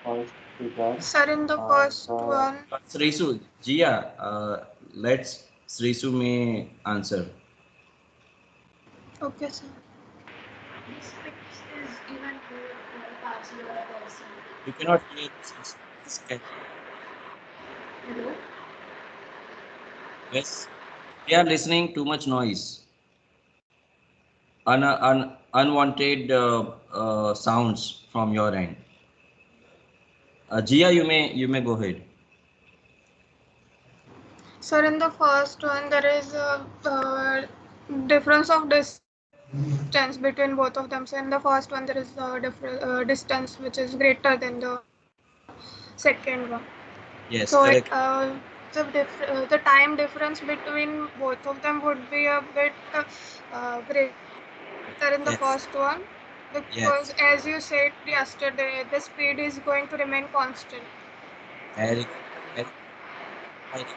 Sir, in the first one. Srisu, Jia, let's Srisu may answer. Okay, sir. This fix is even more partial of person. You cannot hear this. Hello? Yes, we are listening too much noise. Unwanted sounds from your end. Jia, you may go ahead. Sir, in the first one, there is a difference of distance between both of them. So, in the first one, there is a distance which is greater than the second one. So, Yes, correct. the time difference between both of them would be a bit greater in the first one Yes, because, as you yes. said yesterday, the speed is going to remain constant. Very good. Very, very good.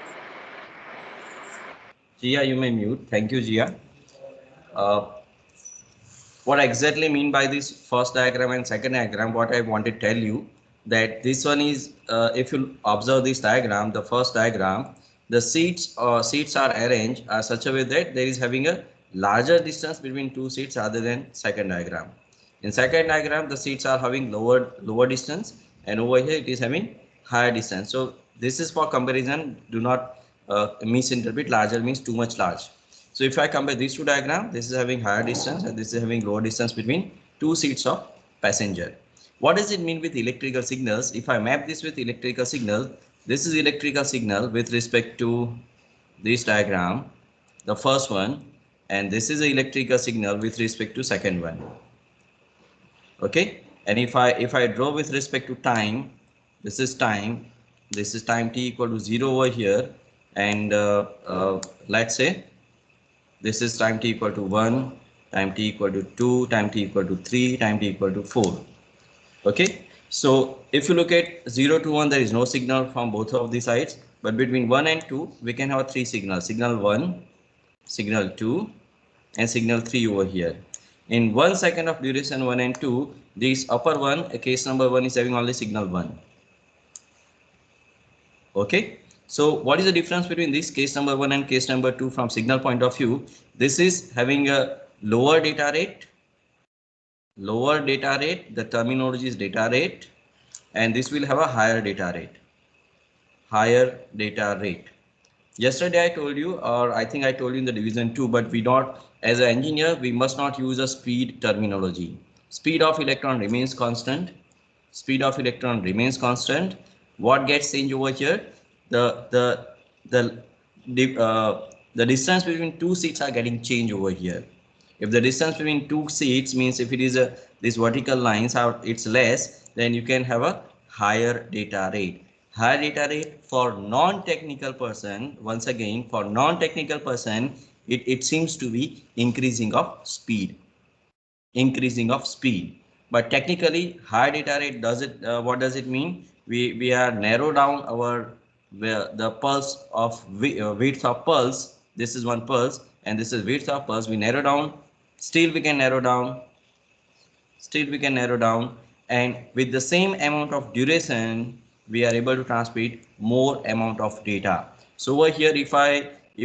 Jia, you may mute. Thank you, Jia. Uh, what I exactly mean by this first diagram and second diagram, what I want to tell you that this one is, if you observe this diagram, the first diagram, the seats are arranged such a way that there is having a larger distance between two seats rather than second diagram. In second diagram, the seats are having lower distance, and over here it is having higher distance. So this is for comparison. Do not misinterpret. Larger means too much large. So if I compare these two diagrams, this is having higher distance and this is having lower distance between two seats of passenger. What does it mean with electrical signals? If I map this with electrical signal, this is electrical signal with respect to this diagram, the first one, and this is the electrical signal with respect to second one. Okay, and if I draw with respect to time, this is time, this is time t equal to 0 over here, and let's say this is time t equal to 1, time t equal to 2, time t equal to 3, time t equal to 4. Okay, so if you look at 0 to 1, there is no signal from both of the sides, but between 1 and 2, we can have three signals: signal 1, signal 2, and signal 3 over here. In 1 second of duration 1 and 2, this upper one, case number 1, is having only signal 1. Okay, so what is the difference between this case number 1 and case number 2 from signal point of view? This is having a lower data rate, the terminology is data rate, and this will have a higher data rate. Yesterday I told you, or I think I told you in the division 2, but we not, as an engineer, we must not use a speed terminology. Speed of electron remains constant. Speed of electron remains constant. What gets changed over here? The the the the distance between two seats are getting changed over here. If the distance between two seats means if it is a these vertical lines are it's less, then you can have a higher data rate. Higher data rate for non-technical person, once again for non-technical person, it seems to be increasing of speed. But technically high data rate does it, what does it mean? We are narrow down our the pulse of width of pulse. This is one pulse and this is width of pulse. We narrow down, still we can narrow down, and with the same amount of duration we are able to transmit more amount of data. So over here, if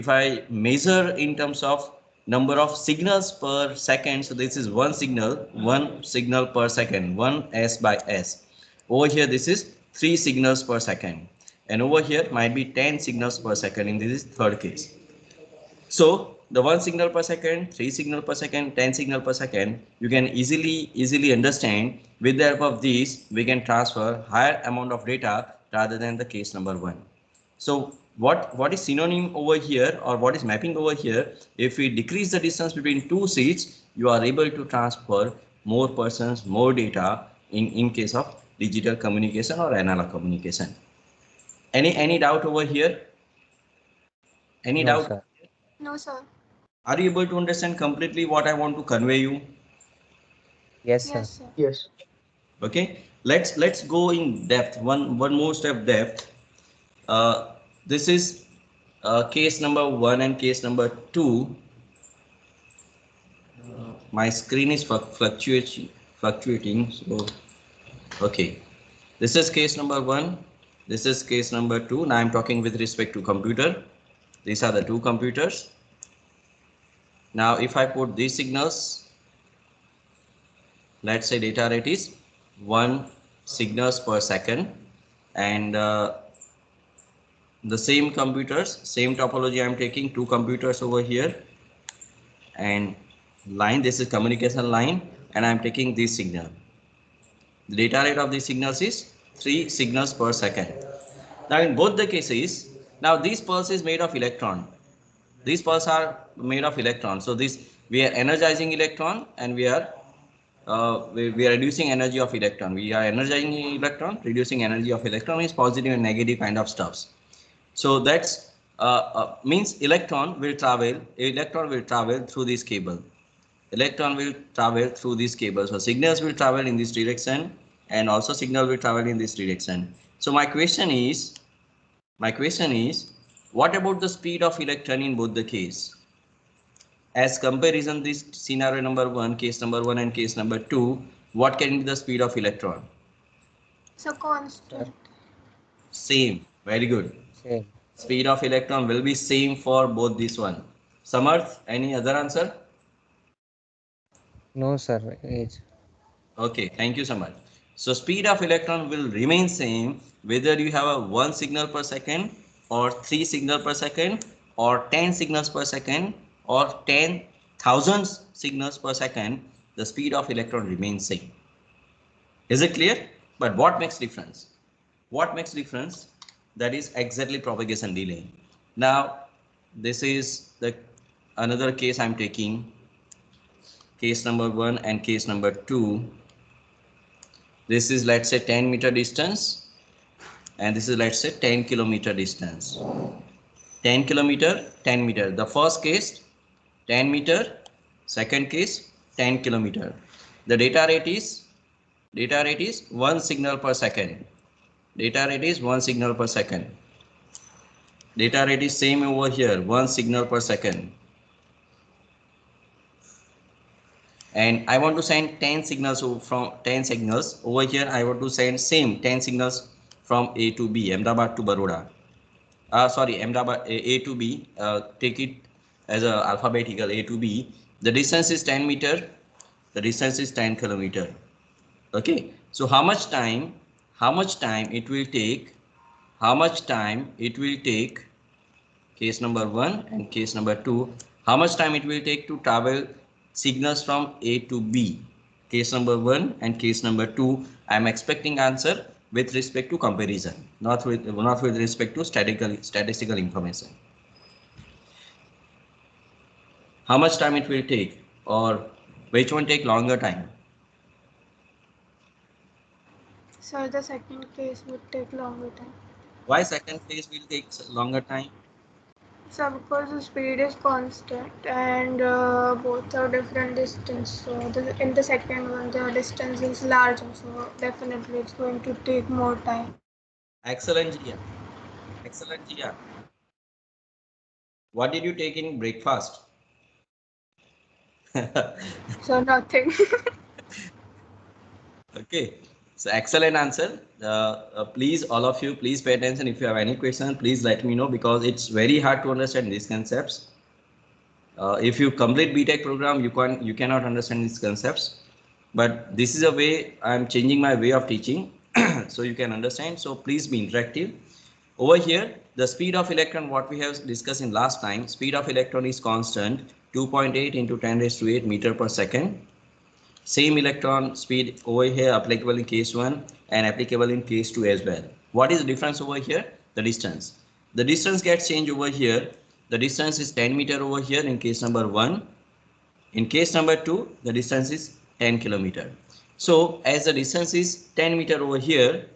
I measure in terms of number of signals per second, so this is one signal per second, 1 s by s. Over here this is 3 signals per second, and over here might be 10 signals per second in this third case. So the 1 signal per second, 3 signal per second, 10 signal per second, you can easily understand. With the help of these, we can transfer higher amount of data rather than the case number 1. So what is synonym over here, or what is mapping over here? If we decrease the distance between two seats, you are able to transfer more persons, more data in case of digital communication or analog communication. Any doubt over here? Any No, doubt? sir. No, sir. Are you able to understand completely what I want to convey you? Yes, Yes, sir. sir. Okay, let's go in depth. One more step depth. This is case number 1 and case number 2. My screen is fluctuating. So okay. This is case number 1. This is case number 2. Now I'm talking with respect to computer. These are the two computers. Now if I put these signals, let's say data rate is 1 signals per second, and the same computers, same topology, I'm taking two computers over here and line, this is communication line, and I'm taking this signal. The data rate of these signals is 3 signals per second. Now in both the cases, now this pulse is made of electron. These pulses are made of electrons. So this, we are energizing electron, and we are reducing energy of electron. We are energizing electron, reducing energy of electron is positive and negative kind of stuffs. So that's means electron will travel through this cable. Electron will travel through this cable. So signals will travel in this direction, and also signal will travel in this direction. So my question is, what about the speed of electron in both the case? As comparison, this scenario number 1, case number 1 and case number 2, what can be the speed of electron? So constant. Same. Very good. Same. Speed of electron will be same for both this one. Samarth, any other answer? No, sir. Age. Okay, thank you, Samarth. So speed of electron will remain same whether you have a 1 signal per second or 3 signal per second or 10 signals per second or 10,000 signals per second. The speed of electron remains same. Is it clear? But what makes difference? What makes difference? That is exactly propagation delay. Now, this is the another case I'm taking, case number 1 and case number 2. This is, let's say, 10 meter distance, and this is, let's say, 10 kilometer distance. 10 kilometer, 10 meter. The first case 10 meter, second case 10 kilometer. The data rate is 1 signal per second. Data rate is 1 signal per second. Data rate is same over here, 1 signal per second. And I want to send 10 signals from 10 signals over here. I want to send same 10 signals from A to B, Ahmedabad to Baroda. Sorry, Ahmedabad A to B. Take it as a alphabetical A to B. The distance is 10 meter. The distance is 10 kilometer. Okay. So how much time it will take? How much time it will take? Case number 1 and case number 2. How much time it will take to travel signals from A to B? Case number 1 and case number 2. I am expecting answer with respect to comparison, not with respect to statistical information. How much time it will take, or which one take longer time? So the second case would take longer time. Why second phase will take longer time? So because the speed is constant and both are different distance. So in the second one, the distance is larger. So definitely it's going to take more time. Excellent, Jia. Excellent, Jia. What did you take in breakfast? So nothing. Okay, so excellent answer. Please, all of you, please pay attention. If you have any question, please let me know, because it's very hard to understand these concepts. If you complete BTech program, you cannot understand these concepts. But this is a way I'm changing my way of teaching, so you can understand. So please be interactive. Over here, the speed of electron, what we have discussed in last time, speed of electron is constant, 2.8 into 10 raised to 8 meter per second. Same electron speed over here applicable in case 1 and applicable in case 2 as well. What is the difference over here? The distance. The distance gets changed over here. The distance is 10 meter over here in case number 1. In case number 2, the distance is 10 kilometer. So as the distance is 10 meter over here,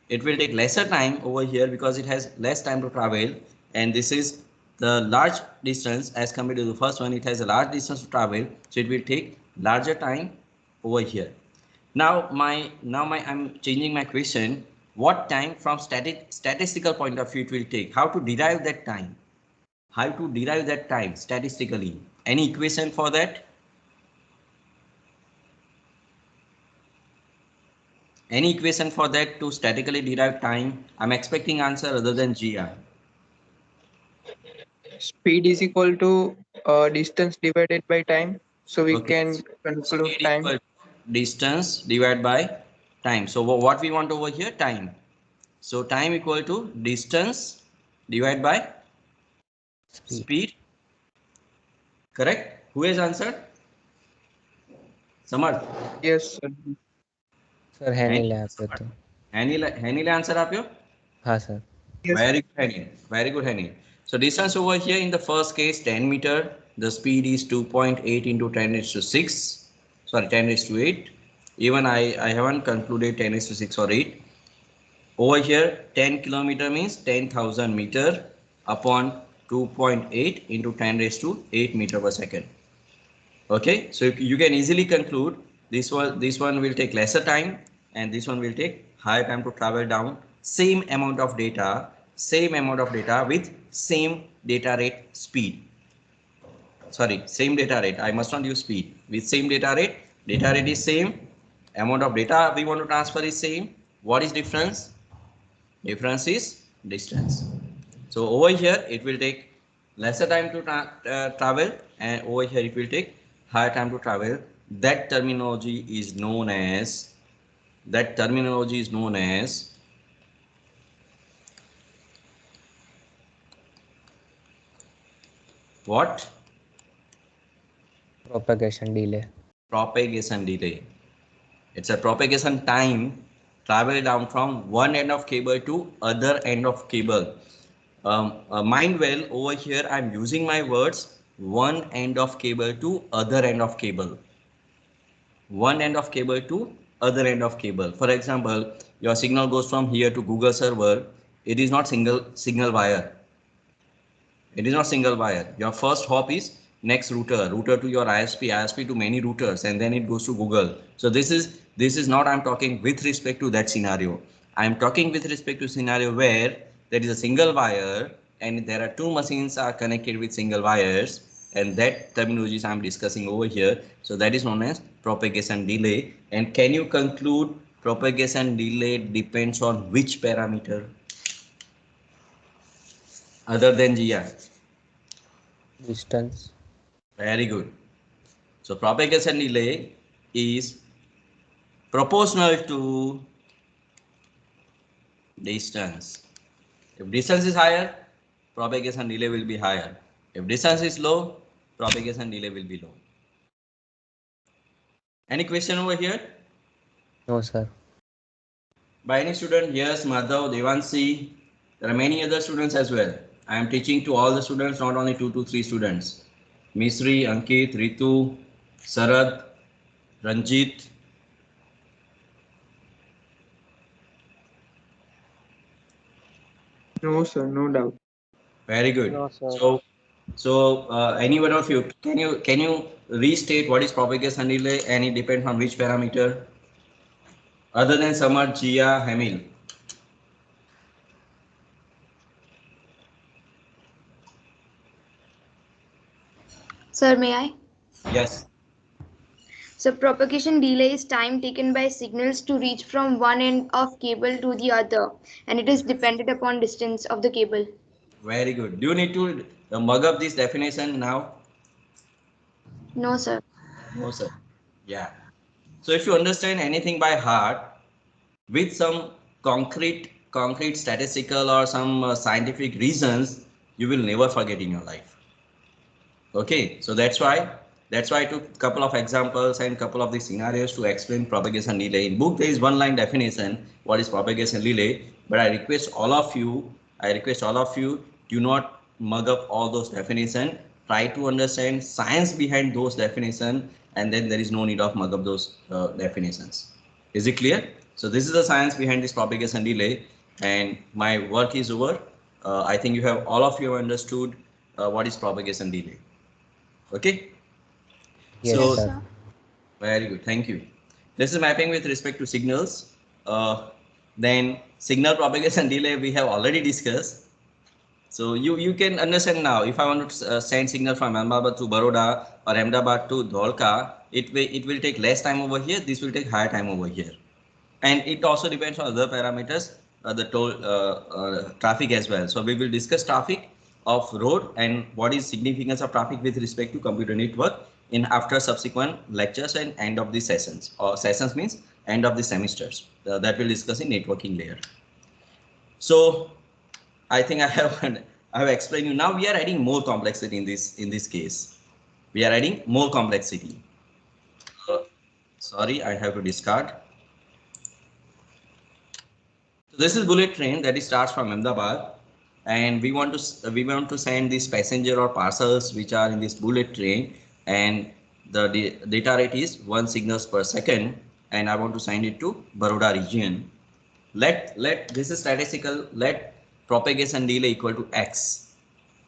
it will take lesser time over here because it has less time to travel, and this is the large distance as compared to the first one. It has a large distance to travel, so it will take larger time over here. Now I'm changing my question. What time from statistical point of view it will take? How to derive that time? How to derive that time statistically? Any equation for that? Any equation for that to statically derive time? I'm expecting answer other than GR. Speed is equal to distance divided by time. So we Okay. can conclude Speed time. equal to distance divided by time. So what we want over here? Time. So time equal to distance divided by Speed. speed. Correct? Who has answered? Samarth. Yes, sir. Sir है नहीं Any? Lab पे तो. Any answer आप हाँ sir. Yes. Very good, Henny. Very good, Henny. So distance over here in the first case, 10 meter. The speed is 2.8 into 10 raised to 6. Sorry, 10 raised to 8. Even I haven't concluded 10 raised to 6 or 8. Over here, 10 kilometer means 10,000 meter upon 2.8 into 10 raised to 8 meter per second. Okay, so you can easily conclude this one will take lesser time and this one will take higher time to travel down same amount of data with same data rate speed. Sorry, same data rate. I must not use speed. With same data rate is same, amount of data we want to transfer is same. What is difference? Difference is distance. So over here it will take lesser time to travel, and over here it will take higher time to travel. That terminology is known as what? Propagation delay. Propagation delay. It's a propagation time travel down from one end of cable to other end of cable. Mind well, over here I'm using my words, one end of cable to other end of cable. One end of cable to other end of cable. For example, your signal goes from here to Google server. It is not single signal wire. It is not single wire. Your first hop is next router to your ISP to many routers, and then it goes to Google. So this is not I'm talking with respect to that scenario. I'm talking with respect to scenario where there is a single wire and there are two machines are connected with single wires, and that terminology I'm discussing over here. So that is known as propagation delay. And can you conclude propagation delay depends on which parameter other than GR? Distance. Very good. So propagation delay is proportional to distance. If distance is higher, propagation delay will be higher. If distance is low, propagation delay will be low. Any question over here? No sir. By any student? Yes, Madhav, Devansi. There are many other students as well. I am teaching to all the students, not only 2 to 3 students. Misri, Ankit, Ritu, Sarad, Ranjit. No, sir. No doubt. Very good. No, sir. So any one of you, can you restate what is propagation delay and it depends on which parameter other than Samar, Jia, Hamil? Sir, may I? Yes. So propagation delay is time taken by signals to reach from one end of cable to the other, and it is dependent upon distance of the cable. Very good. Do you need to mug up this definition now? No, sir. No, sir. Yeah. So if you understand anything by heart with some concrete statistical or some scientific reasons, you will never forget in your life. Okay, so that's why I took a couple of examples and couple of the scenarios to explain propagation delay. In book there is one line definition what is propagation delay, but I request all of you do not mug up all those definition. Try to understand science behind those definition, and then there is no need of mug up those definitions. Is it clear? So this is the science behind this propagation delay, and my work is over. I think all of you have understood what is propagation delay. Okay. Yes So sir. very good. Thank you. This is mapping with respect to signals. Then signal propagation delay we have already discussed. So you can understand now. If I want to send signal from Ahmedabad to Baroda or Ahmedabad to Dholka, it will take less time over here. This will take higher time over here. and it also depends on other parameters, the toll traffic as well. So we will discuss traffic of road and what is significance of traffic with respect to computer network in after subsequent lectures and end of the sessions, or sessions means end of the semesters, that we'll discuss in networking layer. So I think I have I have explained you. Now we are adding more complexity in this case. We are adding more complexity. Sorry, I have to discard. So this is bullet train that starts from Ahmedabad, and we want to send these passenger or parcels which are in this bullet train, and the data rate is 1 signals per second, and I want to send it to Baroda region. Let this is statistical. Let propagation delay equal to x.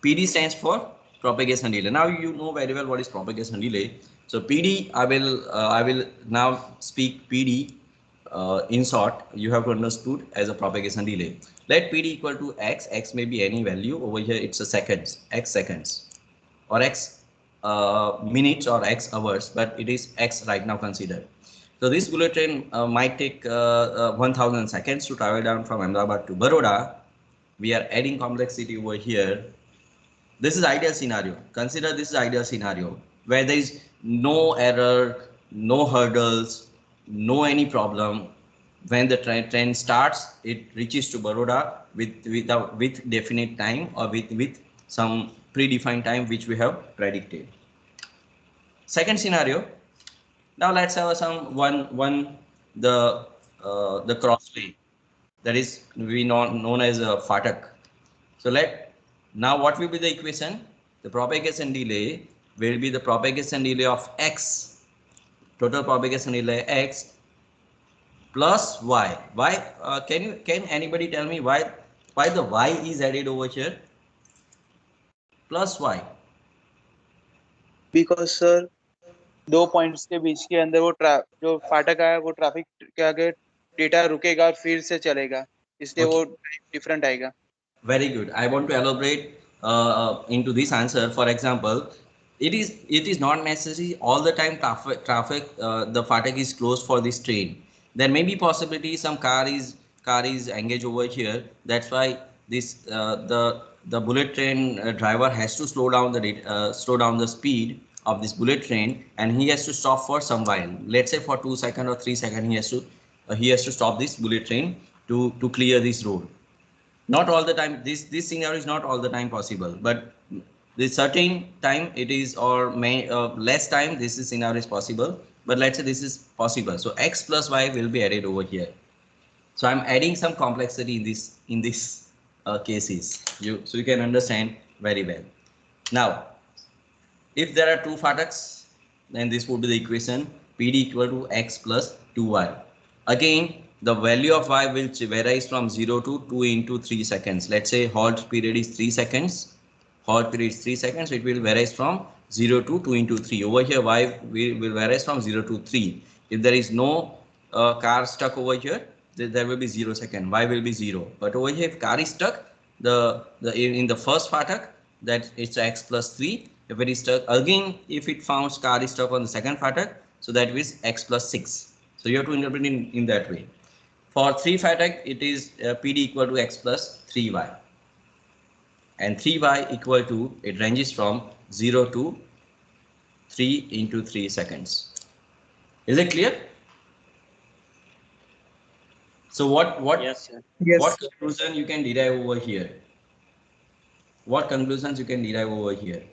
PD stands for propagation delay. Now you know very well what is propagation delay. So PD, I will now speak PD in short. You have to understood as a propagation delay. Let PD equal to x. X may be any value. Over here it's a seconds, x seconds, or x minutes, or x hours, but it is x right now considered. So this bullet train might take 1000 seconds to travel down from Ahmedabad to Baroda. We are adding complexity over here. This is ideal scenario. Consider this is ideal scenario where there is no error, no hurdles, no any problem. When the train starts, it reaches to Baroda with definite time, or with some predefined time which we have predicted. Second scenario. Now let's have the crossway, that is we known as a fatak. So now what will be the equation? The propagation delay will be the propagation delay of x, total propagation delay x plus y. Why? Can anybody tell me why the y is added over here? Plus y. Because sir, दो points के बीच के अंदर वो जो फाटक आया वो traffic के आगे डेटा रुकेगा और फिर से चलेगा, इसलिए वो डिफरेंट आएगा. Very good. I want to elaborate into this answer. For example, it is not necessary all the time traffic the fatak is closed for this train. There may be possibility some car is engaged over here. That's why this the bullet train driver has to slow down the speed of this bullet train, and he has to stop for some while. Let's say for 2 seconds or 3 seconds he has to stop this bullet train to clear this road. Not all the time, this scenario is not all the time possible, but this certain time it is, or may less time this scenario is possible, but let's say this is possible. So x plus y will be added over here. So I'm adding some complexity in this cases, so you can understand very well. Now if there are two fataks, then this would be the equation PD equal to x plus 2y. Again, the value of y will varies from 0 to 2 into 3 seconds. Let's say halt period is 3 seconds. Halt period is 3 seconds. It will varies from 0 to 2 into 3. Over here, y will varies from 0 to 3. If there is no car stuck over here, there will be 0 second. Y will be 0. But over here, if car is stuck, in the first fatak, that it's x plus 3. If it is stuck again, if it found car is stuck on the second fatak, so that is x plus 6. So you have to interpret in that way. For 3 fatak, it is PD equal to x plus 3y. And 3y equal to, it ranges from 0 to 3 into 3 seconds. Is it clear? So what Yes, sir. What conclusion you can derive over here? What conclusions you can derive over here?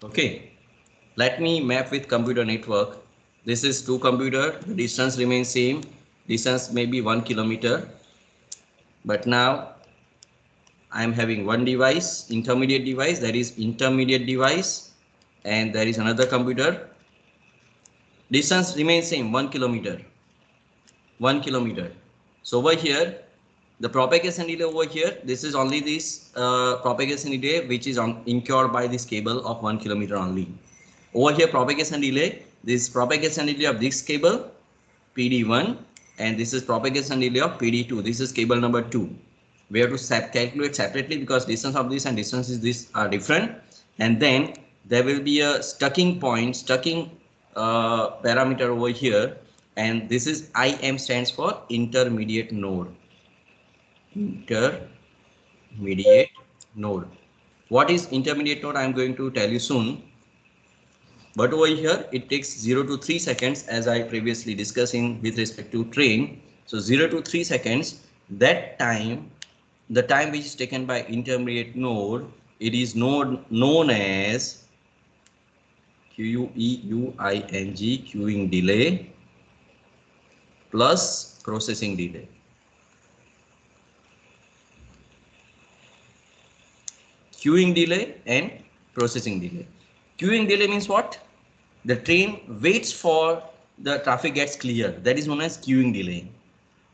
Okay, let me map with computer network. This is 2 computer, the distance remains same, distance may be 1 kilometer, but now I am having one device, intermediate device, that is intermediate device, and there is another computer. Distance remains same, 1 kilometer, 1 kilometer. So over here, the propagation delay over here, this is only this propagation delay which is incurred by this cable of 1 kilometer only. Over here, propagation delay, this propagation delay of this cable PD1, and this is propagation delay of PD2. This is cable number 2. We have to calculate separately because distance of this and distance is this are different. And then there will be a stacking point, stacking parameter over here, and this is IM stands for intermediate node. Intermediate node. What is intermediate node? I'm going to tell you soon. But over here, it takes 0 to 3 seconds, as I previously discussed in with respect to train. So 0 to 3 seconds, that time, the time which is taken by intermediate node, it is known as QUEUING, queuing delay plus processing delay. Queuing delay and processing delay. Queuing delay means what? The train waits for the traffic gets clear. That is known as queuing delay.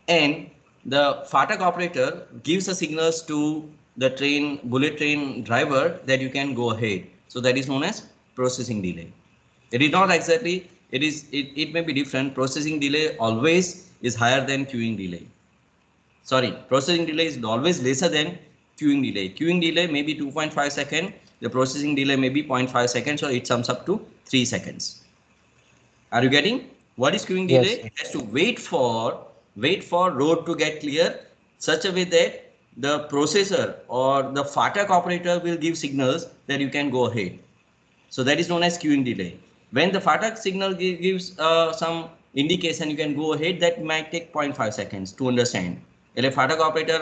And the FATAK operator gives the signals to the train, bullet train driver that you can go ahead. So that is known as processing delay. It is not exactly, it may be different. Processing delay always is higher than queuing delay. Sorry, processing delay is always lesser than queuing delay. Queuing delay may be 2.5 seconds. The processing delay may be 0.5 seconds, so it sums up to 3 seconds. Are you getting? What is queuing delay? Yes, It has to wait for road to get clear, such a way that the processor or the FATAK operator will give signals that you can go ahead. So that is known as queuing delay. When the FATAK signal gives some indication you can go ahead, that might take 0.5 seconds to understand. એટલે FATAK operator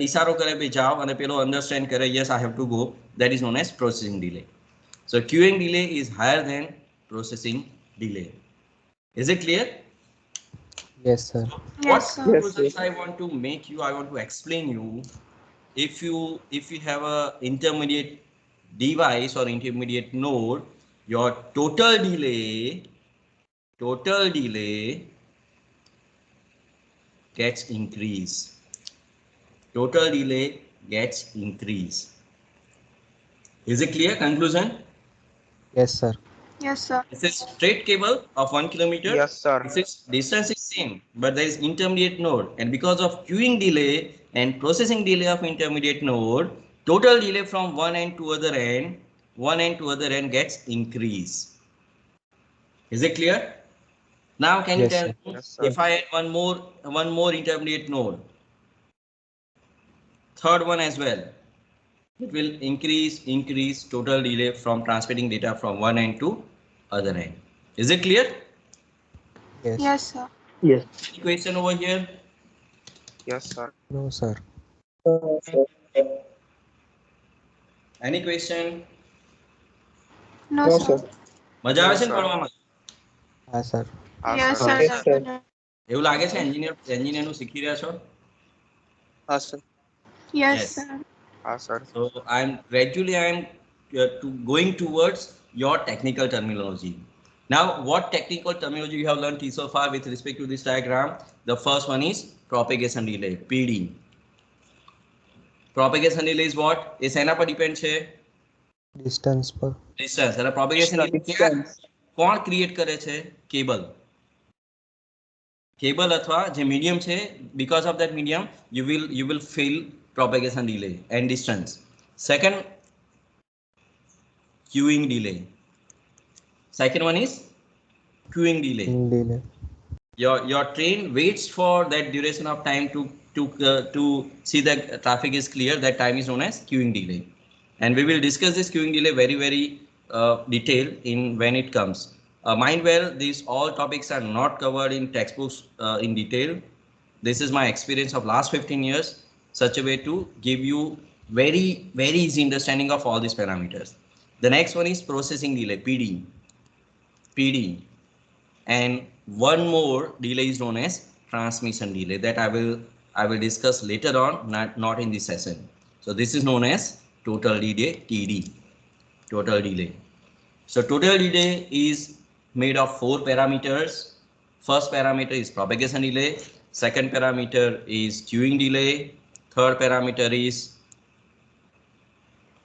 ઇશારો કરે ભઈ જાઓ અને પેલો understand કરે yes I have to go, that is known as processing delay. So queuing delay is higher than processing delay. Is it clear? yes, sir. What Yes, sir. conclusions I want to make you, I want to explain you. If you have a intermediate device or intermediate node, your total delay gets increased. Total delay gets increased. Is it clear? Conclusion? Yes, sir. Yes, sir. This is straight cable of 1 kilometer. Yes, sir. This is distance is same, but there is intermediate node, and because of queuing delay and processing delay of intermediate node, total delay from one end to other end gets increased. Is it clear? Now can you Yes, tell sir. me, Yes, sir. if I add one more intermediate node, third one as well, it will increase total delay from transmitting data from one end to other end. Is it clear? Yes. Yes, sir. Yes. Any question over here? Yes, sir. No, sir. Any question? No, No, sir. sir. મજા આવે છે ને sir. પઢવામાં? હા, sir. Yes, sir. sir. Yes, sir. Definitely. એવું લાગે છે એન્જિનિયરનું શીખી રહ્યા છો? हाँ sir Yes, Yes. sir. sir. So I'm going towards your technical terminology. Now, what technical terminology you have learned so far with respect to this diagram? The first one is propagation delay, PD. Propagation delay is what? એ સેના પર depend છે? Distance per. Distance. અને propagation delay કોણ create કરે છે? Cable અથવા જે medium છે, because of that medium you will feel propagation delay and distance. Second, queuing delay. Second one is queuing delay. Delay. Your train waits for that duration of time to see that traffic is clear. That time is known as queuing delay, and we will discuss this queuing delay very detailed in when it comes. Mind well, these all topics are not covered in textbooks in detail. This is my experience of last 15 years, such a way to give you very easy understanding of all these parameters. The next one is processing delay, PD, and one more delay is known as transmission delay that I will discuss later on, not in this session. So this is known as total delay, TD, total delay. So total delay is made of 4 parameters. First parameter is propagation delay, second parameter is queuing delay, third parameter is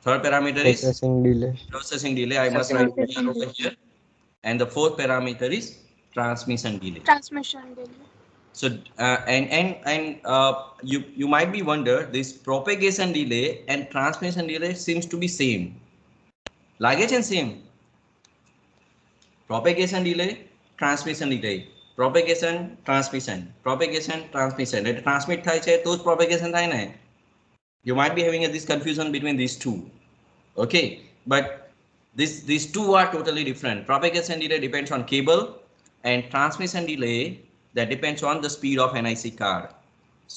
Processing delay. processing delay. I must write it over here. And the fourth parameter is transmission delay. Transmission delay. So you might be wonder, this propagation delay and transmission delay seems to be same. લાગે છે ને same? Propagation delay, transmission delay. Propagation, transmission. Propagation, transmission. એટલે transmit થાય છે તો જ propagation થાય ને. You might be having this confusion between these two. Okay, but these two are totally different. Propagation delay depends on cable, and transmission delay that depends on the speed of NIC card.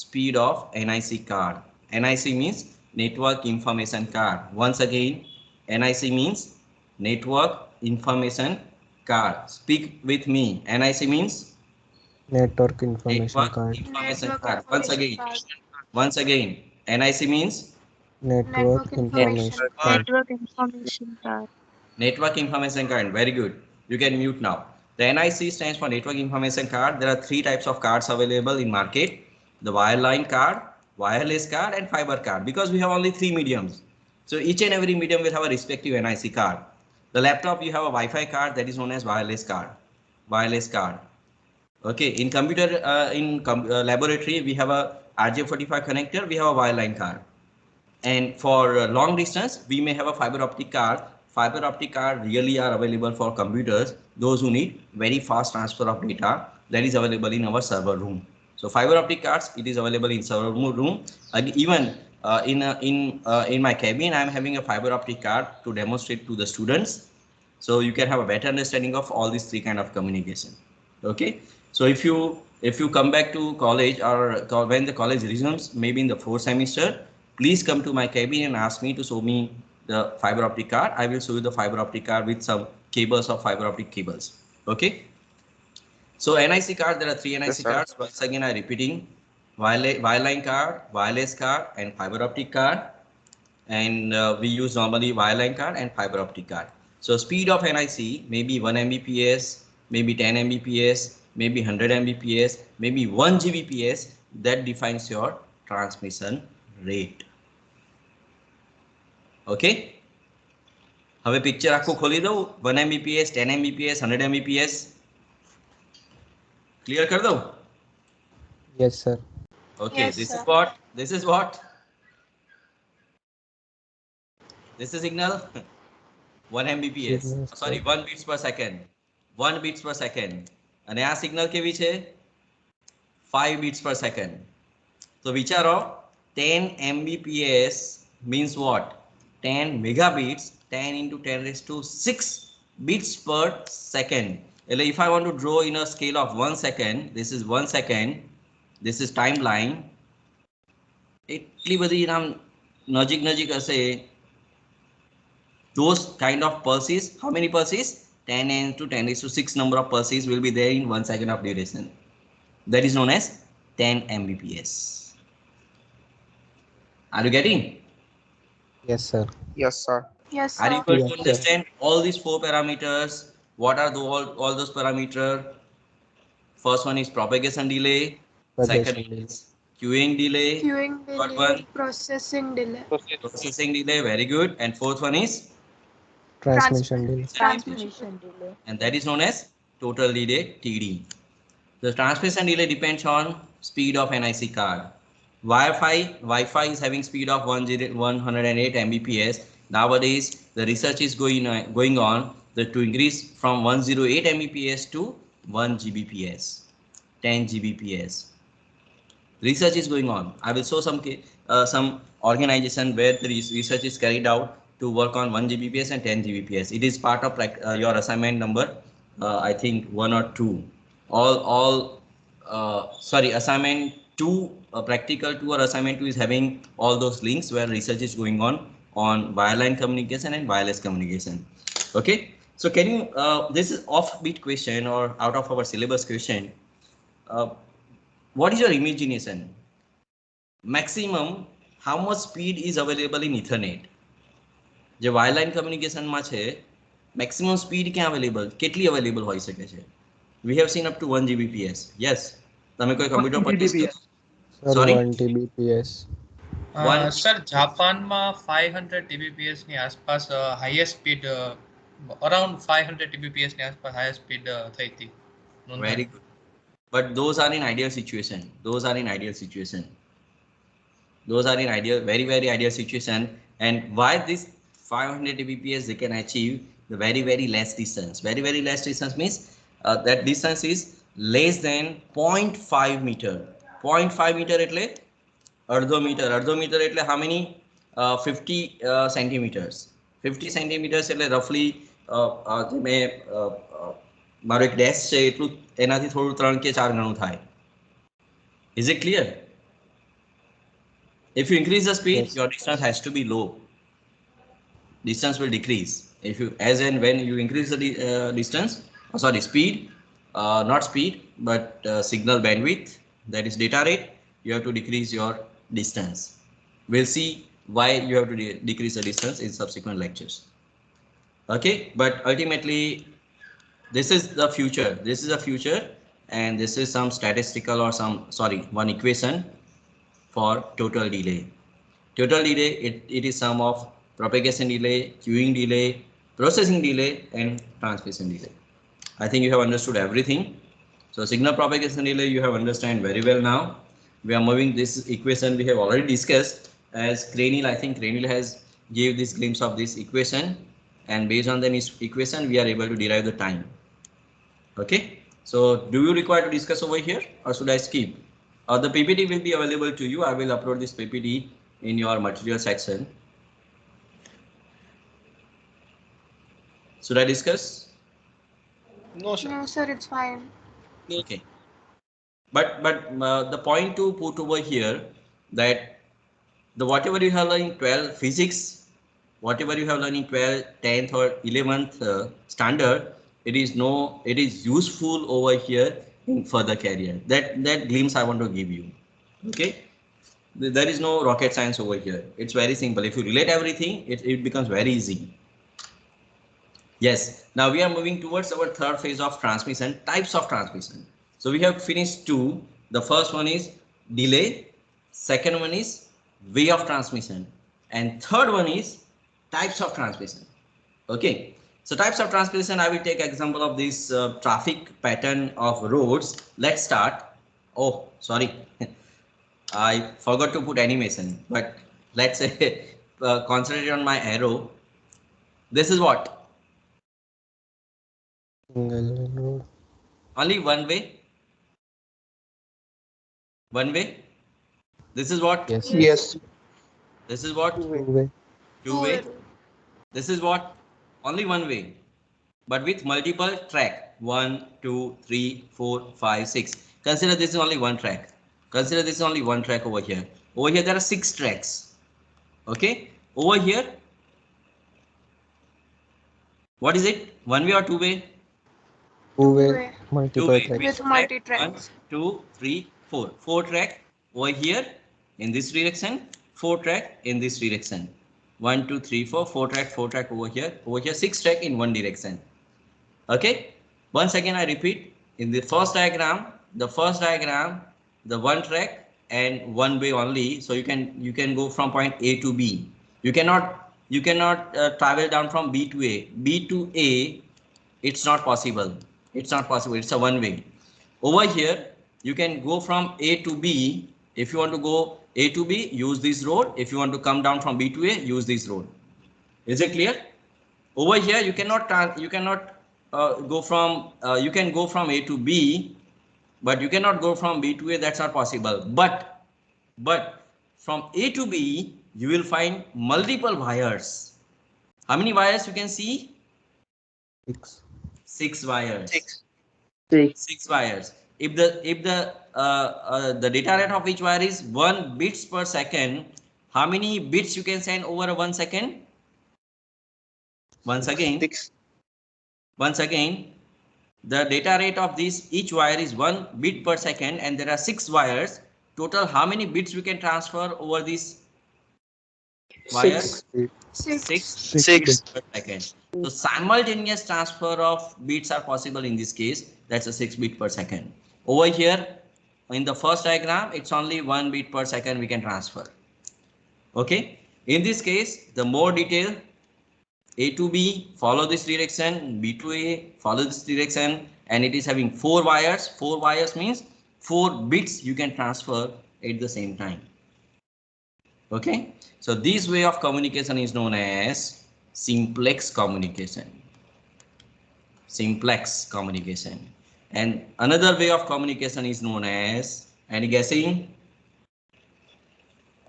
Speed of NIC card. NIC means network information card. Once again, NIC means network information card. Speak with me. NIC means Network information network card. information Network card. information card. Once again, NIC means Network information card. Network information card. network information card. Very good. You can mute now. The NIC stands for network information card. There are three types of cards available in market: the wireline card, wireless card, and fiber card. Because we have only three mediums, so each and every medium will have a respective NIC card. The laptop, you have a Wi-Fi card that is known as wireless card. Wireless card. Okay. In computer, laboratory, we have a RJ45 connector. We have a wireline card. And for long distance, we may have a fiber optic card. Fiber optic card really are available for computers, those who need very fast transfer of data. That is available in our server room. So fiber optic cards, it is available in server room. Even in my cabin, I am having a fiber optic card to demonstrate to the students. So you can have a better understanding of all these three kind of communication. Okay. So if you come back to college, or when the college resumes, maybe in the 4th semester, please come to my cabin and ask me to show me the fiber optic card. I will show you the fiber optic card with some cables of fiber optic cables. Okay. So NIC card, there are three NIC cards. Once again, I'm repeating: wireline card, wireless card, and fiber optic card. And we use normally wireline card and fiber optic card. So speed of NIC may be 1 Mbps, maybe 10 Mbps, maybe 100 Mbps, maybe 1 Gbps. That defines your transmission rate. Okay. હવે picture આખું ખોલી દઉં. 1 Mbps, 10 Mbps, 100 Mbps. Clear કરી દઉં? Yes, sir. Okay. Yes, This sir. is what? This is what? This is signal. 1 Mbps. Signal, Sorry, 1 beats per second. 1 beats per second. અને આ signal કેવી છે? 5 beats per second. તો વિચારો, 10 Mbps means what? 10 megabits. 10 into 10 raised to 6 bits per second. If I want to draw in a scale of 1 second, this is 1 second. This is timeline. એટલી બધી આમ નજીક હશે. Those kind of pulses, how many pulses? 10 into 10 raised to 6 number of pulses will be there in 1 second of duration. That is known as 10 Mbps. Are you getting? Yes, sir. Yes, sir. Yes, Are you sir. going to Yes, sir. understand all these 4 parameters? What are all those parameters? First one is propagation delay. Second Propagation is queuing delay. Queuing Third delay, one, processing delay, processing delay. Very good. And fourth one is Transmission delay. transmission delay. and that is known as total delay, TD. The transmission delay depends on speed of NIC card. Wi-Fi is having speed of 108 Mbps. Nowadays, the research is going on to increase from 108 Mbps to 1 Gbps, 10 Gbps. Research is going on. I will show some organization where the research is carried out to work on 1 Gbps and 10 Gbps. It is part of your assignment number, I think 1 or 2. Assignment 2, practical 2 or assignment 2 is having all those links where research is going on wireline communication and wireless communication. Okay. So can you, this is offbeat question or out of our syllabus question. What is your imagination? Maximum, how much speed is available in Ethernet? જે wireline communication માં છે, maximum speed ક્યાં available? કેટલી available હોઈ શકે છે? We have seen up to 1 Gbps. Yes. તમે કોઈ computer purchase કરો? Sir, Sorry? 1 Tbps. સર જાપાનમાં 500 Tbps ની આસપાસ હાઈએસ્ટ સ્પીડ અરાઉન્ડ 500 Tbps ની આસપાસ હાઈએસ્ટ સ્પીડ થઈ હતી. Very good. But those are in ideal situation. Those are in very, very ideal situation. And why this 500 Tbps they can achieve the very less distance. Very less distance means that distance is less than 0.5 meter. 0.5 meter એટલે અડધો metre એટલે how many 50 centimeters. 50 centimeters એટલે roughly મેં મારો એક desk છે એટલું એનાથી થોડું 3 કે 4 ગણું થાય. Is it clear? If you increase the speed, Yes. your distance has to be low. Distance will decrease. If you, as and when you increase the distance, speed, not speed, but signal bandwidth, that is data rate, you have to decrease your distance. We'll see why you have to decrease the distance in subsequent lectures. Okay, but ultimately, this is the future. This is the future, and this is some statistical or one equation for total delay. Total delay, it is sum of propagation delay, queuing delay, processing delay, and transmission delay. I think you have understood everything. So signal propagation delay you have understand very well now. We are moving this equation we have already discussed as Cranil. I think Cranil has gave this glimpse of this equation, and based on the equation we are able to derive the time. Okay, so do you require to discuss over here or should I skip? The PPT will be available to you. I will upload this PPT in your material section. Should I discuss? No, sir. No, sir, it's fine. Okay. But the point to put over here that the whatever you have learned in 12 physics, whatever you have learned in 12th, 10th or 11th standard, it is useful over here in further career. That glimpse I want to give you. Okay. There is no rocket science over here. It's very simple. If you relate everything, it becomes very easy. Yes, now we are moving towards our third phase of transmission, types of transmission. So we have finished two. The first one is delay, second one is way of transmission, and third one is types of transmission. Okay, so types of transmission, I will take example of this traffic pattern of roads. Let's start. Oh, sorry. I forgot to put animation, but let's say concentrate on my arrow. This is what? Single lane road. Only one way. One way. This is what? Yes. Yes. This is what? Two way. Two way. This is what? Only one way, but with multiple track. 1, 2, 3, 4, 5, 6. Consider this is only one track. Consider this is only one track over here. Over here there are 6 tracks. Okay. Over here, what is it? One way or two way? Two way. Two-way. Multiple Two-way. tracks. With multi-tracks. 1, 2, 3, 4. 4 track over here in this direction. 4 track in this direction. 1, 2, 3, 4. 4 track. 4 track over here. Over here 6 track in one direction. Okay. Once again I repeat. In the first diagram, the one track and one way only. So you can go from point A to B. You cannot travel down from B to A. B to A, it's not possible. It's not possible. It's a one way. Over here, you can go from A to B. If you want to go A to B, use this road. If you want to come down from B to A, use this road. Is it clear? Over here, you cannot go from. You can go from A to B, but you cannot go from B to A. That's not possible. But from A to B, you will find multiple wires. How many wires you can see? 6. 6 wires. 6. 6 wires. If the data rate of each wire is 1 bits per second, how many bits you can send over 1 second? Once again, the data rate of each wire is 1 bit per second, and there are 6 wires. Total, how many bits we can transfer over these wires? 6 bits per second. So simultaneous transfer of bits are possible in this case. That's a 6 bit per second. Over here in the first diagram, it's only 1 bit per second we can transfer. Okay. In this case, the more detail, A to B, follow this direction, B to A, follow this direction, and it is having 4 wires. 4 wires means 4 bits you can transfer at the same time. Okay. So this way of communication is known as simplex communication. simplex communication. And another way of communication is known as, any guessing?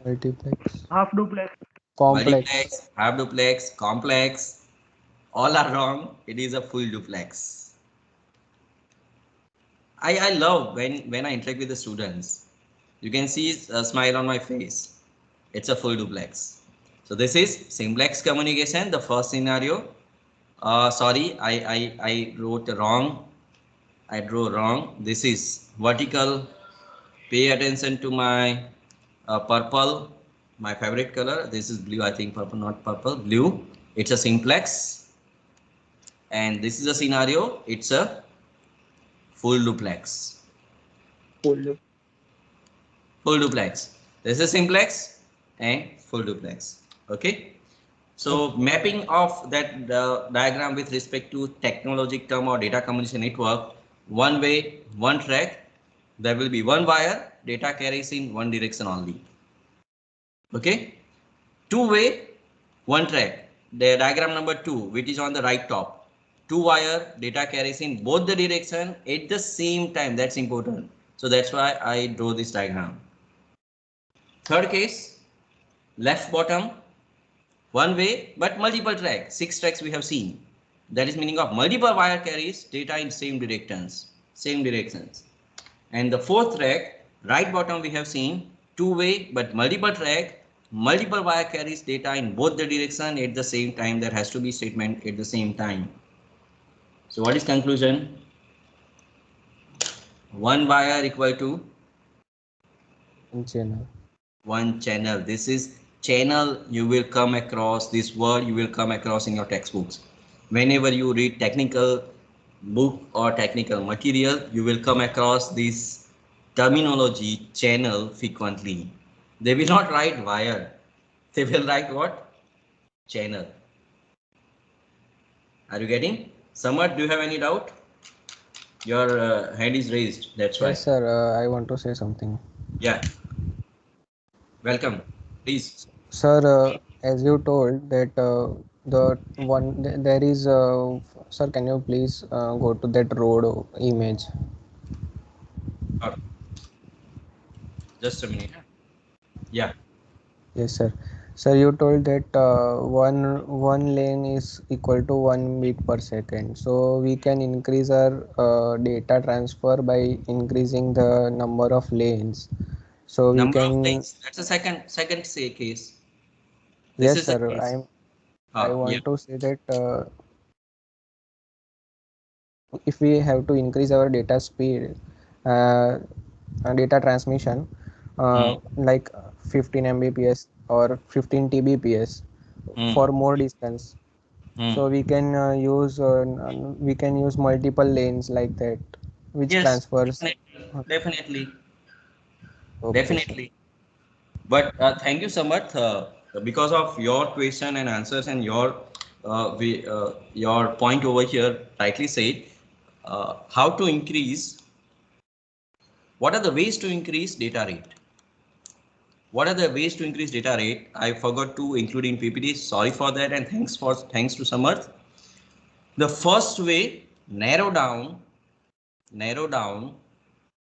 Multiplex. Half duplex. Complex. Multiplex, half duplex, complex. All are wrong. It is a full duplex. I love when I interact with the students. You can see a smile on my face. It's a full duplex. So this is simplex communication, the first scenario. Sorry, I wrote wrong. I drew wrong. This is vertical. Pay attention to my purple, my favorite color. This is blue, I think purple, not purple, blue. It's a simplex. And this is a scenario. It's a full duplex. Full duplex. This is simplex and full duplex. Okay. So mapping of that diagram with respect to technologic term or data communication network, one way, one track, there will be one wire, data carries in one direction only. Okay. Two way, one track, the diagram number 2, which is on the right top. Two wire, data carries in both the direction at the same time. That's important. So that's why I draw this diagram. Third case, left bottom, one way but multiple track, 6 tracks we have seen. That is meaning of multiple wire carries data in same directions. And the fourth track, right bottom, we have seen two way but multiple track, multiple wire carries data in both the direction at the same time. There has to be statement at the same time. So what is conclusion? One wire equal to One channel. One channel. This is channel. You will come across this word. You will come across in your textbooks. Whenever you read technical book or technical material, you will come across this terminology channel frequently. They will not write wire. They will write what? Channel. Are you getting? Samad, do you have any doubt? Your hand is raised. That's why. Yes, sir. I want to say something. Yeah. Welcome. Please. Sir, as you told that the one there is sir, can you please go to that road image? Just a minute. Yeah. Yes, sir. Sir, you told that one lane is equal to 1 bit per second. So we can increase our data transfer by increasing the number of lanes. So we Number can. of lanes. That's the second say case. This yes, sir. I want to say that if we have to increase our data speed, data transmission, like 15 Mbps or 15 Tbps for more distance, so we can use multiple lanes like that, which transfers. Definitely. Okay, definitely. But thank you so much because of your question and answers and your point over here rightly said. How to increase? What are the ways to increase data rate? What are the ways to increase data rate? I forgot to include in PPT. Sorry for that, and thanks to Samarth. The first way, narrow down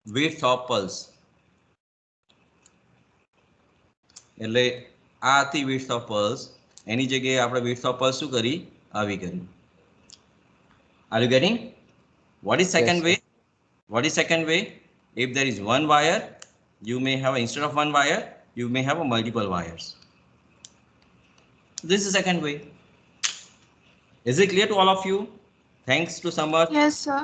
width of pulse. એટલે આ હતી width of pulse. એની જગ્યાએ આપણે width of pulse શું કરી? આવી કરી. Are you getting? What is second way? What is second way? If there is one wire, you may have instead of one wire, you may have a multiple wires. This is second way. Is it clear to all of you? Thanks to Samarth. Yes, sir.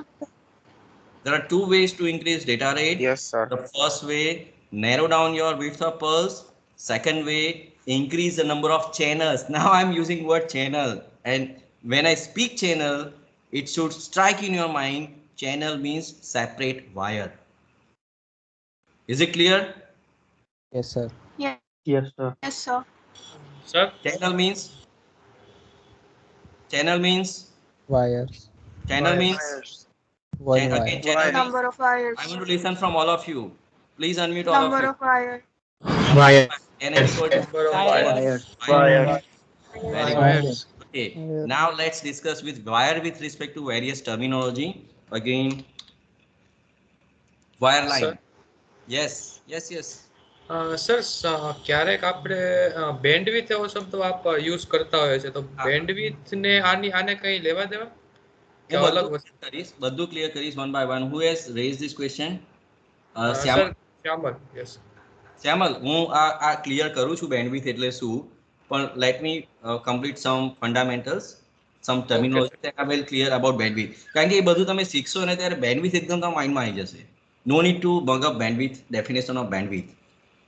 There are two ways to increase data rate. Yes, sir. The first way, narrow down your width of pulse. Second way, increase the number of channels. Now I'm using word channel, and when I speak channel, it should strike in your mind. Channel means separate wire. Is it clear? Yes, sir. Yeah. Yes, sir. Yes, sir. Sir? Channel means Wires. Channel Wires. means One wire. again, channel Number of wires. I want to listen from all of you. Please unmute all Number of you. of wires. Wire. Channel equal to Number of wires. Wire. Very Wires. good. Okay. Yeah. Now let's discuss with wire with respect to various terminology. Again, wire line. Yes. Sir ક્યારેક આપણે bandwidth એવો શબ્દ use કરતા હોય છે તો bandwidth ને આને કઈ લેવા દેવા કે અલગ વસ્તુ કરીશ બધું ક્લિયર કરીશ one by one. Who has raised this question? Sir Shyamal yes Shyamal હું આ ક્લિયર કરું છું બેન્ડવિથ એટલે શું પણ let me complete some fundamentals some terminology that I will clear about bandwidth કારણ કે એ બધું તમે શીખશો ને ત્યારે bandwidth એકદમ તમારા માઇન્ડમાં આવી જશે. No need to bug up bandwidth, definition of bandwidth,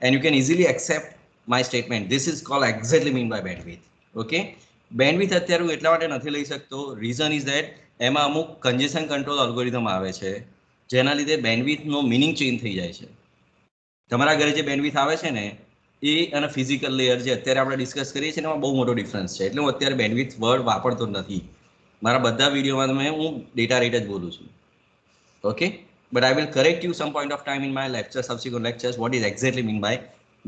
and you can easily accept my statement. This is called exactly mean by bandwidth. Okay, bandwidth અત્યારે હું એટલા માટે નથી લઈ શકતો. Reason is that એમાં અમુક congestion control algorithm આવે છે જેના લીધે bandwidth નો meaning change થઈ જાય છે. તમારા ઘરે જે bandwidth આવે છે ને એ અને physical layer જે અત્યારે આપણે ડિસ્કસ કરીએ છીએ એમાં બહુ મોટો ડિફરન્સ છે એટલે હું અત્યારે bandwidth વર્ડ વાપરતો નથી. મારા બધા વિડીયોમાં હું ડેટા રેટ જ બોલું છું. Okay, but I will correct you some point of time in my lecture, subsequent lectures, what is exactly mean by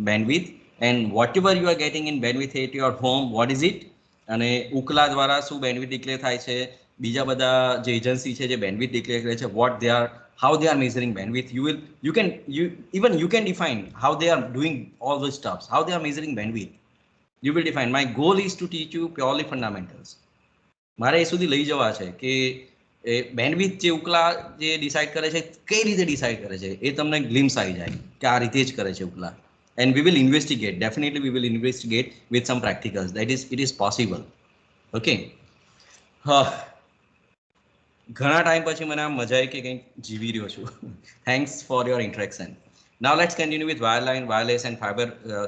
bandwidth and whatever you are getting in bandwidth at your home, what is it? અને ઉકલા દ્વારા શું bandwidth declare થાય છે, બીજા બધા જે agency છે જે bandwidth declare કરે છે, what they are, how they are measuring bandwidth, you can define how they are doing all those stuffs, how they are measuring bandwidth. You will define. My goal is to teach you purely fundamentals. મારે એ સુધી લઈ જવા છે કે bandwidth જે ઉકલા જે decide કરે છે કઈ રીતે ડિસાઇડ કરે છે એ તમને ગ્લિમ્સ આવી જાય કે આ રીતે જ કરે છે ઉકલા. And we will investigate, definitely we will investigate with some practicals, that is it is possible. Okay, ઘણા ટાઈમ પછી મને આમ મજા આવી કે કંઈક જીવી રહ્યો છું. Thanks for your interaction. Now let's continue with wireline, wireless and fiber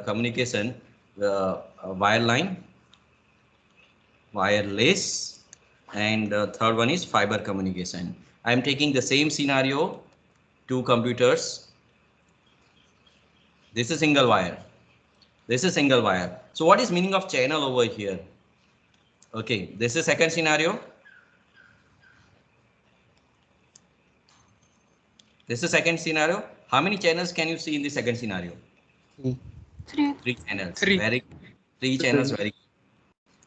communication. Wireline, wireless, and third one is fiber communication. I am taking the same scenario, two computers. This is single wire. This is single wire. So what is meaning of channel over here? Okay, this is second scenario. This is second scenario. How many channels can you see in the second scenario? Three channels. Very good. Three channels. Very good.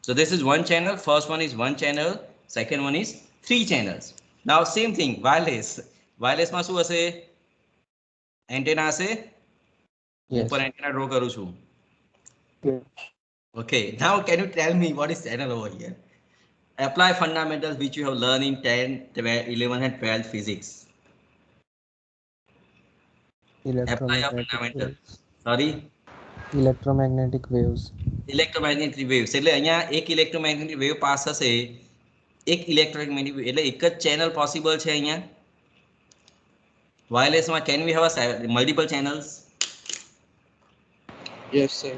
So this is one channel. First one is one channel. Second one is three channels. Now same thing. Wireless. Wireless માં શું હશે? Antenna હશે? ઉપર antenna draw કરું છું. Okay. Now can you tell me what is channel over here? Apply fundamentals which you have learned in 10, 12, 11 and 12 physics. Apply your fundamentals. Sorry? Electromagnetic waves. Electromagnetic waves એટલે અહીંયા એક electromagnetic wave pass હશે એક electromagnetic wave એટલે એક જ channel possible છે અહીંયા. Wireless માં can we have multiple channels? Yes, sir.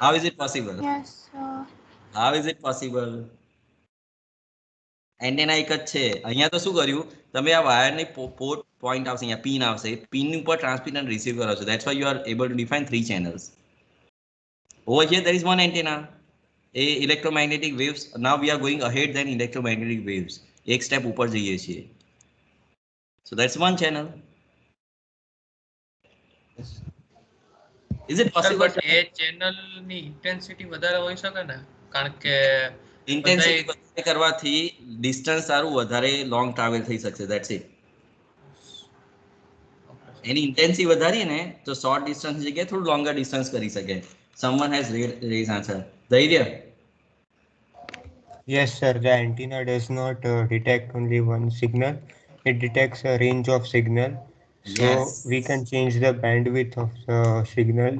How is it possible? Yes, sir. How is it possible? Antenna એક જ છે. અહીંયા તો શું કર્યું તમે આ વાયરની પોર્ટ પોઈન્ટ આવશે અહીંયા પિન આવશે પિન ઉપર ટ્રાન્સમિટ અને રિસીવ કરો છો. That's why you are able to define three channels. Over here there is one antenna. Electromagnetic waves. Now we are going ahead than electromagnetic waves. एक step ऊपर जाइए છીએ. So that's one channel. Yes. Is it possible? But A channel ની intensity વધારે હોઈ શકે ને કારણ કે intensity વધારે કરવાથી distance સારું વધારે long travel થઈ શકશે. That's it. એની intensity વધારીએ ને તો short distance ની જગ્યાએ થોડું longer distance કરી શકે. Someone has raised answer. Dhairya? Yes, sir. The antenna does not detect only one signal. It detects a range of signal. So we can change the bandwidth of the signal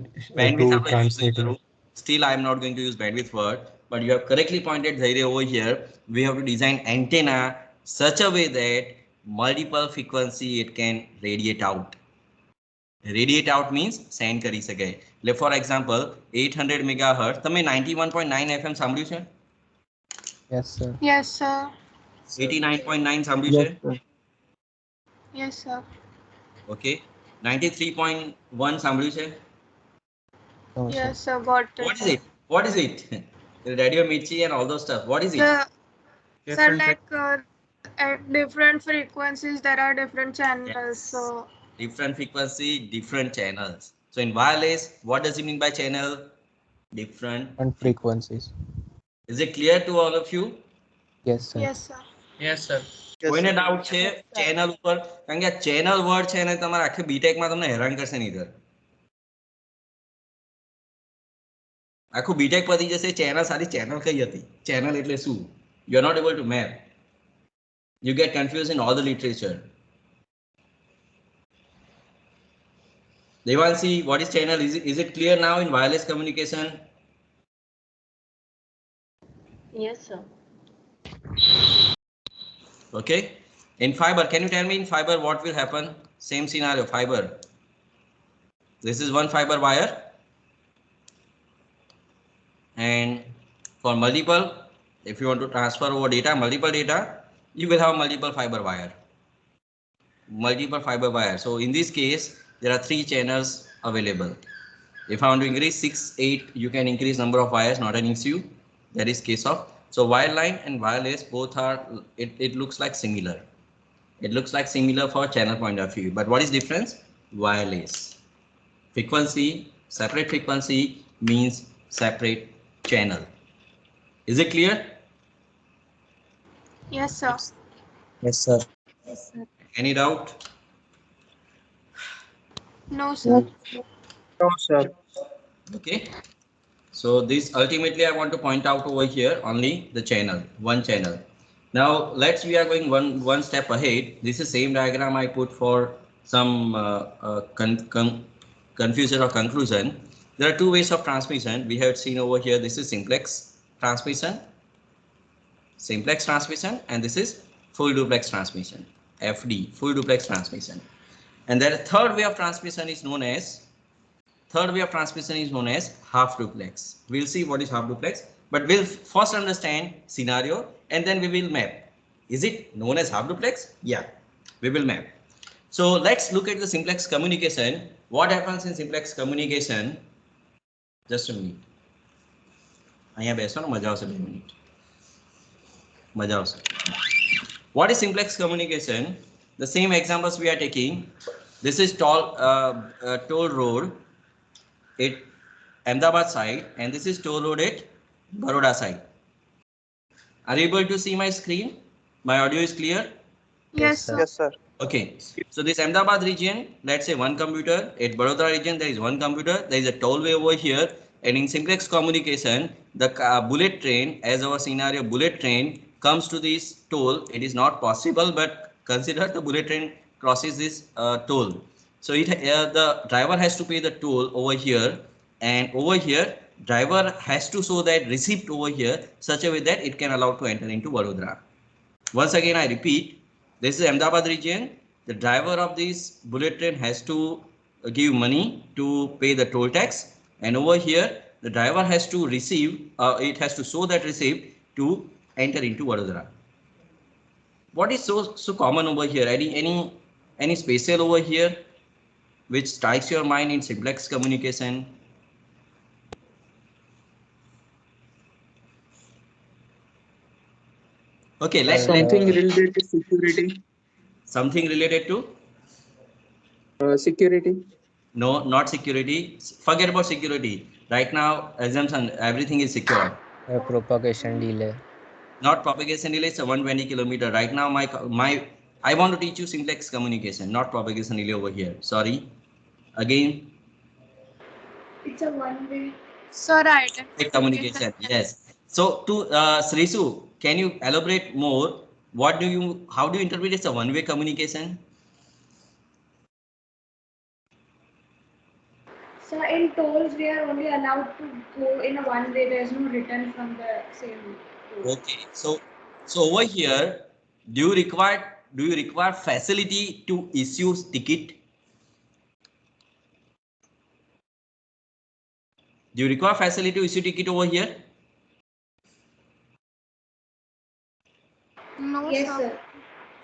to transmit. Still, I am not going to use bandwidth word, but you have correctly pointed Dhairya over here. We have to design antenna such a way that multiple frequency it can radiate out. Radiate out means send કરી શકે. For example, 800 megahertz. તમે 91.9 FM સાંભળ્યું છે? Yes, sir. Yes, sir. 89.9 સાંભળ્યું છે? Yes, sir. Okay. 93.1 સાંભળ્યું છે? Yes, sir. Got it. What is it? What is it? Radio Mirchi and all those stuff. What is it? Sir, like at different frequencies there are different channels. Yes. So different frequency, different channels. So in wireless, what does it mean by channel? Different frequencies. Is it clear to all of you? Yes, sir. Yes, sir. Yes, sir. કોઈને doubt છે channel ઉપર? કારણ કે આ channel word છે ને તમારા આખી બીટેક માં તમને હેરાન કરશે નહીં ઈધર. આખું બીટેક પતી જશે ચેનલ સારી ચેનલ કઈ હતી, ચેનલ એટલે શું? You are not able to map. You get confused in all the literature. Devanshi, what is channel? Is it clear now in wireless communication? Yes, sir. Okay. In fiber, can you tell me in fiber what will happen? Same scenario, fiber. This is one fiber wire. And for multiple, if you want to transfer over data, multiple data, you will have multiple fiber wire. Multiple fiber wire. So in this case, there are 3 channels available. If I want to increase 6, 8, you can increase number of wires, not an issue. That is case of. So wireline and wireless both are, it looks like similar. It looks like similar for channel point of view. But what is difference? Wireless. Frequency, separate frequency means separate channel. Is it clear? Yes, sir. Yes, sir. Yes, sir. Any doubt? No, sir. No, sir. Okay. So this ultimately I want to point out over here only the channel, one channel. Now we are going one step ahead. This is same diagram I put for some confusion or conclusion. There are 2 ways of transmission. We have seen over here, this is simplex transmission, and this is full duplex transmission, FD, full duplex transmission. And then the third way of transmission is known as half duplex. We'll see what is half duplex, but we'll first understand scenario and then we will map. Is it known as half duplex? Yeah, we will map. So let's look at the simplex communication. What happens in simplex communication? Just a minute. અહીંયા બેસો ને મજા આવશે 2 minute. મજા આવશે. What is simplex communication? The same examples we are taking. This is toll road at Ahmedabad side, and this is toll road at Baroda side. Are you able to see my screen? My audio is clear? Yes, sir. Yes, sir. Okay. So this Ahmedabad region, let's say 1 computer. At Baroda region, there is 1 computer. There is a tollway over here. And in simplex communication, the bullet train, as our scenario, bullet train comes to this toll. It is not possible, but consider the bullet train crosses this toll. So the driver has to pay the toll over here, and over here driver has to show that receipt over here such a way that it can allow to enter into Vadodara. Once again I repeat, this is Ahmedabad region. The driver of this bullet train has to give money to pay the toll tax, and over here the driver has to receive, it has to show that receipt to enter into Vadodara. What is so common over here? Any special over here which strikes your mind in simplex communication? Okay, Something related to security. Something related to? Security. No, not security. Forget about security. Right now, assumption, everything is secure. Propagation delay. Not propagation delay, it's a 120 kilometer. Right now, I want to teach you simplex communication, not propagation delay over here. Sorry. Again. It's a one-way. Sir, identification. Communication, yes. So to Srisu, can you elaborate more? How do you interpret it's a one-way communication? So in tolls, we are only allowed to go in a one way. There is no return from the same toll. Okay, so over here, do you require facility to issue ticket? Do you require facility to issue ticket over here? No, Yes, sir. sir.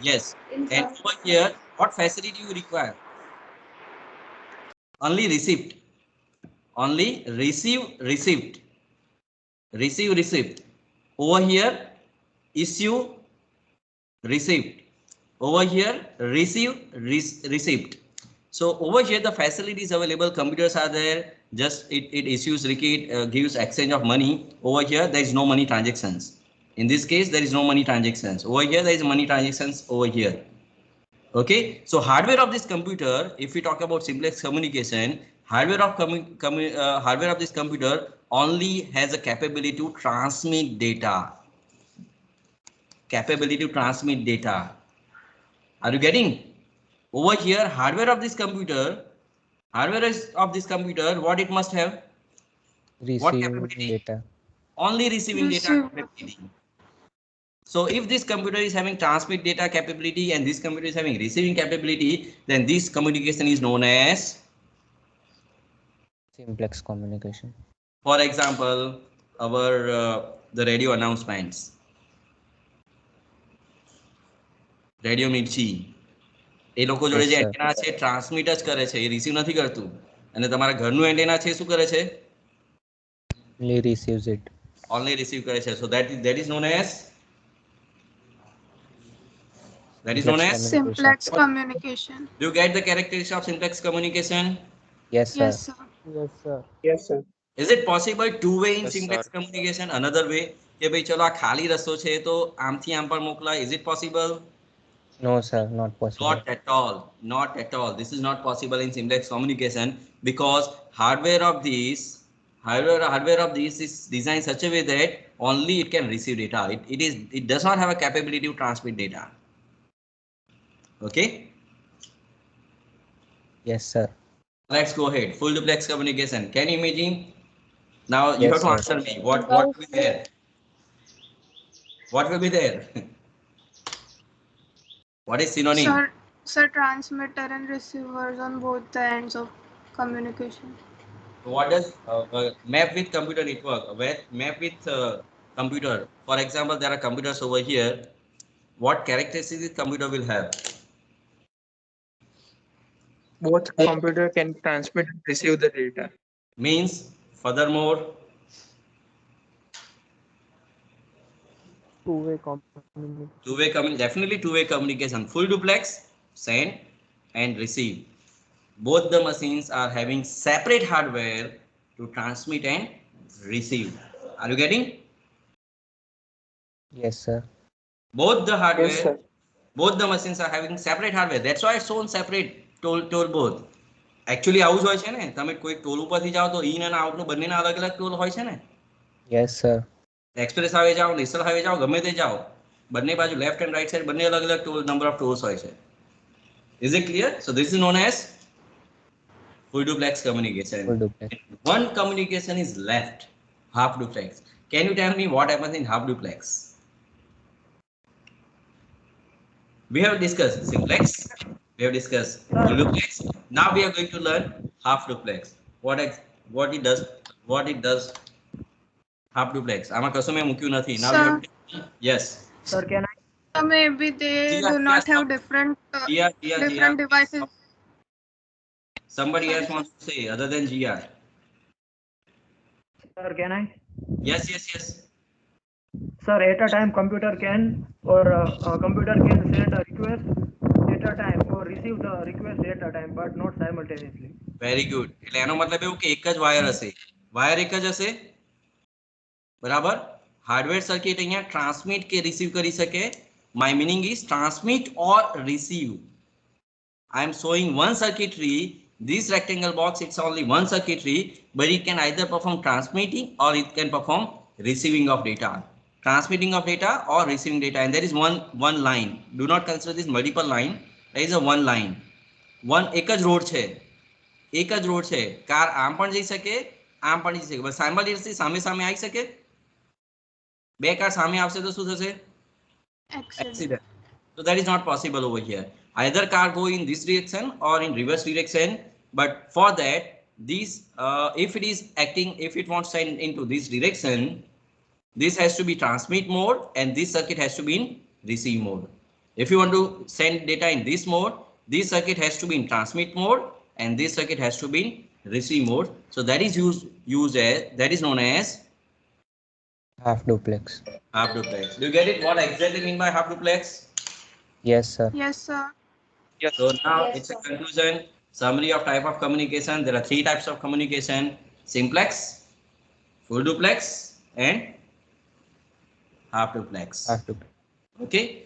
Yes. In And some- over here, what facility you require? Only receipt. Only receive receipt. Receive receipt. Over here, issue receipt. Over here, receive receipt. So over here, the facilities available, computers are there, just it issues receipt, gives exchange of money. Over here there is no money transactions. In this case there is no money transactions. Over here there is money transactions over here. Okay, so hardware of this computer, if we talk about simplex communication, hardware of this computer only has a capability to transmit data. Capability to transmit data. Are you getting? Over here, hardware of this computer, what it must have? What Receiving capability? data. Only receiving data capability. So if this computer is having transmit data capability and this computer is having receiving capability, then this communication is known as Simplex communication. For example, our the radio announcements. Radio Mirchi. એ લોકો જોડે જે antenna છે transmit જ કરે છે, એ receive નથી કરતું. અને તમારા ઘરનું એન્ટેના છે શું કરે છે? Only receives it. Only receive કરે છે. So that is known as simplex communication. Do you get the characteristics of simplex communication? Yes, sir. Yes, sir. Yes, sir. Yes, sir. Is it possible two way in Yes, simplex sir. communication? Another way કે ભાઈ ચલો આ ખાલી રસ્તો છે તો આમથી આમ પણ મોકલાય. Is it possible? No, sir, not possible. Not at all. Not at all. This is not possible in simplex communication because hardware of this is designed such a way that only it can receive data. It does not have a capability to transmit data. Okay. Yes, sir. Let's go ahead. Full duplex communication. Can you imagine? Now you Yes, have to sir. answer me. What will be there? What will be there? What is synonym? Sir, transmitter and receivers on both the ends of communication. What does map with computer network? Map with computer. For example, there are computers over here. What characteristics this computer will have? Both computer can transmit and receive the data. Means furthermore. Definitely two-way communication. Full duplex, send and receive. Both the machines are having separate hardware to transmit and receive. Are you getting? Yes, sir. Both the hardware, Yes, sir. both the machines are having separate hardware. That's why it's shown separate. Toll both. Actually આવું જ હોય છે ને, તમે કોઈ toll ઉપરથી જાઓ તો ઇન અને આઉટ નું બંનેના અલગ અલગ ટોલ હોય છે ને. Yes, sir. એક્સપ્રેસ હાઈવે જાઓ, નેશનલ હાઈવે જાઓ, ગમે તે જાઓ, બંને બાજુ લેફ્ટ એન્ડ રાઈટ સાઈડ બંને અલગ અલગ ટોલ નંબર ઓફ ટોલ્સ હોય છે. Is it clear? So this is known as full duplex communication. Full duplex. One communication is left, half duplex. Can you tell me what happens in half duplex? We have discussed simplex, we have discussed full duplex. Now we are going to learn half duplex. What it does half duplex. આમાં કશું મેં મૂક્યું નથી. Now you have to, yes. Sir, can I? So maybe they do not have different devices. Somebody else wants to say other than GR. Sir, can I? Yes. Sir, at a time computer can computer can send a request at a time or receive the request at a time, but not simultaneously. Very good. એટલે એનો મતલબ એવું કે એક જ wire હશે. Wire એક જ હશે. બરાબર? હાર્ડવેર સર્કિટ અહીંયા ટ્રાન્સમિટ કે રિસીવ કરી શકે. My meaning is transmit or receive. I am showing one circuitry. This rectangle box, it's only one circuitry, but it can either perform transmitting or it can perform receiving of data. Transmitting of data or receiving data, and there is one line. Do not consider this multiple line. There is a one line. એક જ road છે. Car આમ પણ જઈ શકે, આમ પણ જઈ શકે. બસ સાયમલ્ટેનિયસલી સામે આવી શકે. બે કાર સામે આવશે તો શું થશે? Accident. So that is not possible over here. Either car go in this direction or in reverse direction, but for that this if it wants to send into this direction, this has to be transmit mode and this circuit has to be in receive mode. If you want to send data in this mode, this circuit has to be in transmit mode and this circuit has to be in receive mode. So that is that is known as Half duplex. Half duplex. Do you get it? What exactly mean by half duplex? Yes, sir. Yes, sir. Yes. So now it's a conclusion. Summary of type of communication. There are 3 types of communication: simplex, full duplex, and half duplex. Okay.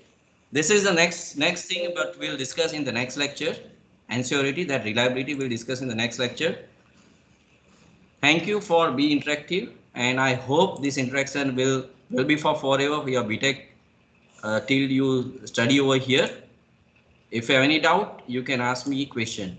This is the next thing, but we'll discuss in the next lecture. And surety, that reliability, we'll discuss in the next lecture. Thank you for being interactive, and I hope this interaction will be for forever for your BTech till you study over here. If you have any doubt, you can ask me a question.